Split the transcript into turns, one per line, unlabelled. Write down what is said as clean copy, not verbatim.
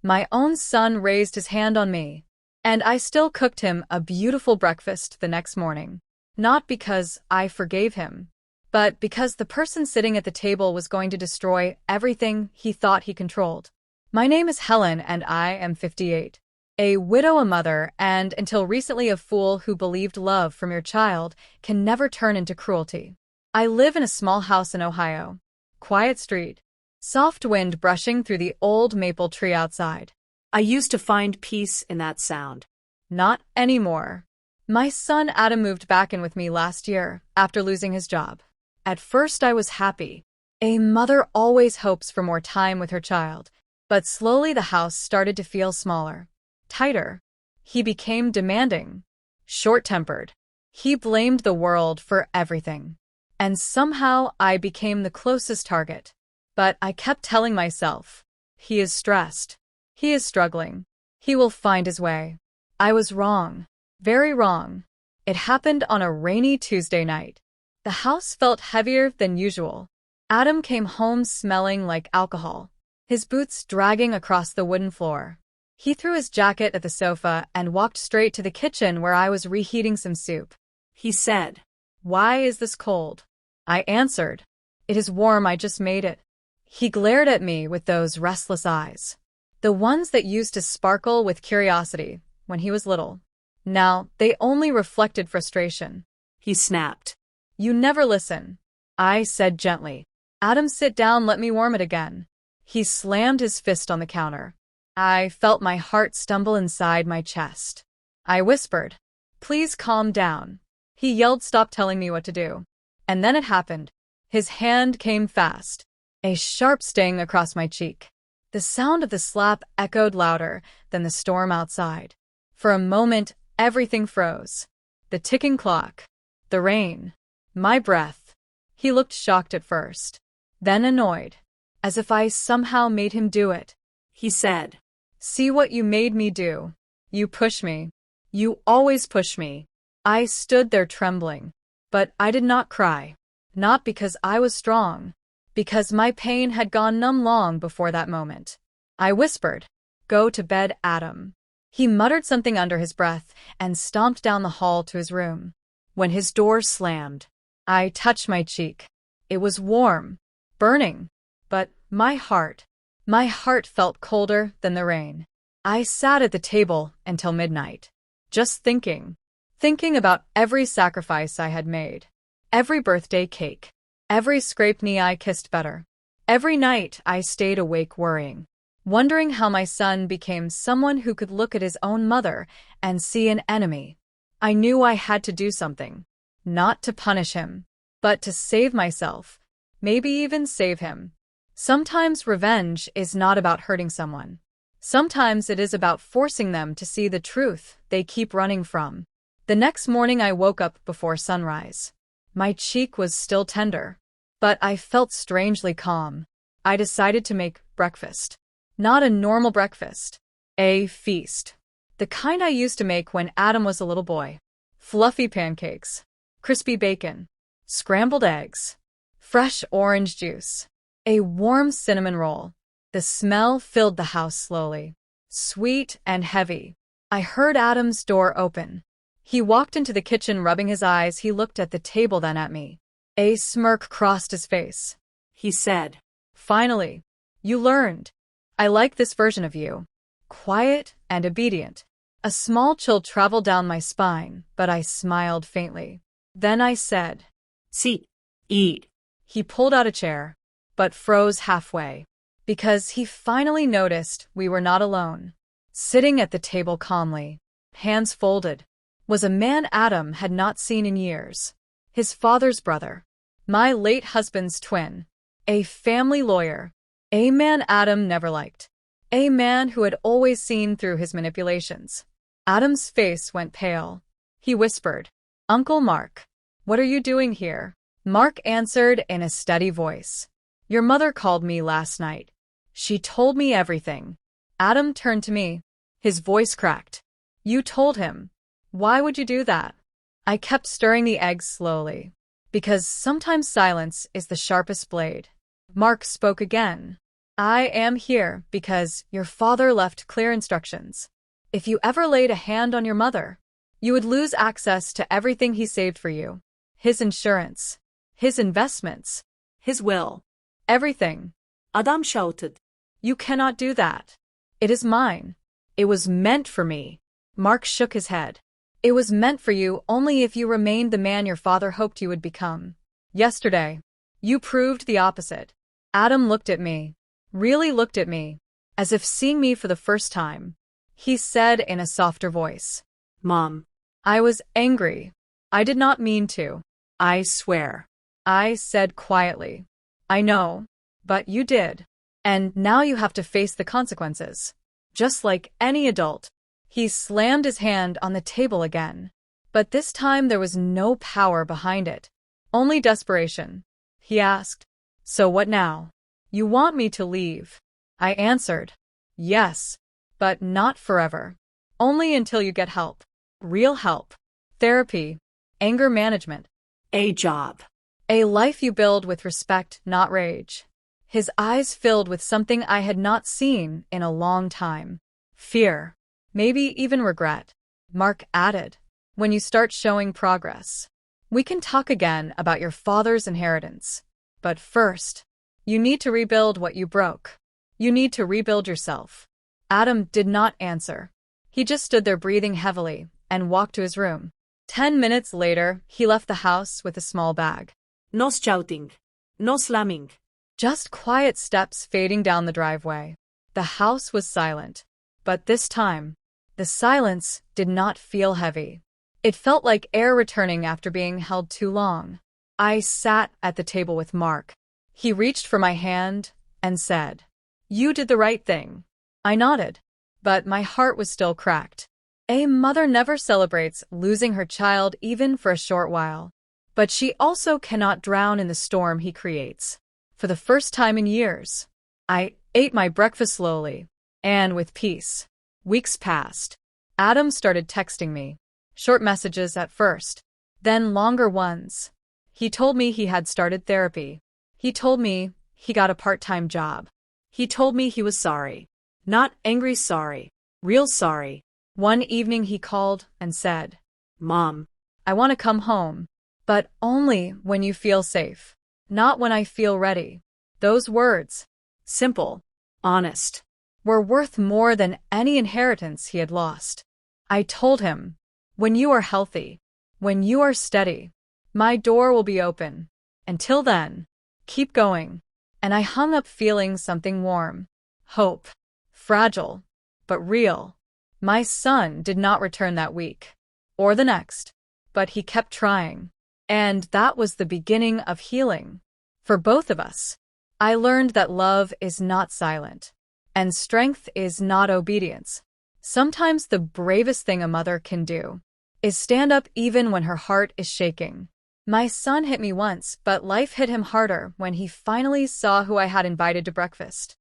My own son raised his hand on me, and I still cooked him a beautiful breakfast the next morning. Not because I forgave him, but because the person sitting at the table was going to destroy everything he thought he controlled. My name is Helen, and I am 58. A widow, a mother, and until recently a fool who believed love from your child can never turn into cruelty. I live in a small house in Ohio. Quiet street. Soft wind brushing through the old maple tree outside.
I used to find peace in that sound.
Not anymore. My son Adam moved back in with me last year after losing his job. At first I was happy. A mother always hopes for more time with her child, but slowly the house started to feel smaller. Tighter. He became demanding, short-tempered. He blamed the world for everything. And somehow I became the closest target. But I kept telling myself, he is stressed. He is struggling. He will find his way. I was wrong. Very wrong. It happened on a rainy Tuesday night. The house felt heavier than usual. Adam came home smelling like alcohol, his boots dragging across the wooden floor. He threw his jacket at the sofa and walked straight to the kitchen where I was reheating some soup.
He said,
"Why is this cold?" I answered, "It is warm, I just made it." He glared at me with those restless eyes, the ones that used to sparkle with curiosity when he was little. Now they only reflected frustration.
He snapped.
"You never listen," I said gently. "Adam, sit down, let me warm it again." He slammed his fist on the counter. I felt my heart stumble inside my chest. I whispered, "Please calm down." He yelled, "Stop telling me what to do." And then it happened. His hand came fast, a sharp sting across my cheek. The sound of the slap echoed louder than the storm outside. For a moment, everything froze. The ticking clock, the rain, my breath. He looked shocked at first, then annoyed, as if I somehow made him do it.
He said,
"See what you made me do. You push me. You always push me." I stood there trembling, but I did not cry. Not because I was strong, because my pain had gone numb long before that moment. I whispered, "Go to bed, Adam." He muttered something under his breath and stomped down the hall to his room. When his door slammed, I touched my cheek. It was warm, burning, but my heart felt colder than the rain. I sat at the table until midnight, just thinking about every sacrifice I had made, every birthday cake, every scraped knee I kissed better. Every night I stayed awake worrying, wondering how my son became someone who could look at his own mother and see an enemy. I knew I had to do something, not to punish him, but to save myself, maybe even save him. Sometimes revenge is not about hurting someone. Sometimes it is about forcing them to see the truth they keep running from. The next morning I woke up before sunrise. My cheek was still tender, but I felt strangely calm. I decided to make breakfast. Not a normal breakfast. A feast. The kind I used to make when Adam was a little boy. Fluffy pancakes, crispy bacon, scrambled eggs, fresh orange juice, a warm cinnamon roll. The smell filled the house slowly, sweet and heavy. I heard Adam's door open. He walked into the kitchen, rubbing his eyes. He looked at the table, then at me. A smirk crossed his face.
He said,
"Finally, you learned. I like this version of you. Quiet and obedient." A small chill traveled down my spine, but I smiled faintly. Then I said,
"Sit, eat."
He pulled out a chair, but froze halfway, because he finally noticed we were not alone. Sitting at the table calmly, hands folded, was a man Adam had not seen in years. His father's brother, my late husband's twin, a family lawyer, a man Adam never liked, a man who had always seen through his manipulations. Adam's face went pale. He whispered, "Uncle Mark, what are you doing here?" Mark answered in a steady voice, "Your mother called me last night. She told me everything." Adam turned to me. His voice cracked. "You told him? Why would you do that?" I kept stirring the eggs slowly, because sometimes silence is the sharpest blade. Mark spoke again. I am here because your father left clear instructions. If you ever laid a hand on your mother, you would lose access to everything he saved for you. His insurance, his investments,
His will.
everything.
Adam shouted.
You cannot do that. It is mine. It was meant for me. Mark shook his head. It was meant for you only if you remained the man your father hoped you would become. Yesterday, you proved the opposite. Adam looked at me, really looked at me, as if seeing me for the first time. He said in a softer voice,
Mom,
I was angry. I did not mean to.
I swear.
I said quietly, I know, but you did. And now you have to face the consequences. Just like any adult. He slammed his hand on the table again. But this time there was no power behind it. Only desperation. He asked, So what now? You want me to leave? I answered, Yes, but not forever. Only until you get help. Real help. Therapy. Anger management.
A job.
A life you build with respect, not rage. His eyes filled with something I had not seen in a long time. Fear. Maybe even regret. Mark added, When you start showing progress, we can talk again about your father's inheritance. But first, you need to rebuild what you broke. You need to rebuild yourself. Adam did not answer. He just stood there breathing heavily and walked to his room. 10 minutes later, he left the house with a small bag.
No shouting. No slamming.
Just quiet steps fading down the driveway. The house was silent. But this time, the silence did not feel heavy. It felt like air returning after being held too long. I sat at the table with Mark. He reached for my hand and said, You did the right thing. I nodded, but my heart was still cracked. A mother never celebrates losing her child even for a short while. But she also cannot drown in the storm he creates. For the first time in years, I ate my breakfast slowly and with peace. Weeks passed. Adam started texting me. Short messages at first, then longer ones. He told me he had started therapy. He told me he got a part-time job. He told me he was sorry. Not angry sorry. Real sorry. One evening he called and said,
Mom,
I want to come home, but only when you feel safe. Not when I feel ready. Those words, simple, honest, were worth more than any inheritance he had lost. I told him, When you are healthy, when you are steady, my door will be open. Until then, keep going. And I hung up feeling something warm. Hope. Fragile, but real. My son did not return that week, or the next, but he kept trying. And that was the beginning of healing. For both of us. I learned that love is not silent, and strength is not obedience. Sometimes the bravest thing a mother can do is stand up even when her heart is shaking. My son hit me once, but life hit him harder when he finally saw who I had invited to breakfast.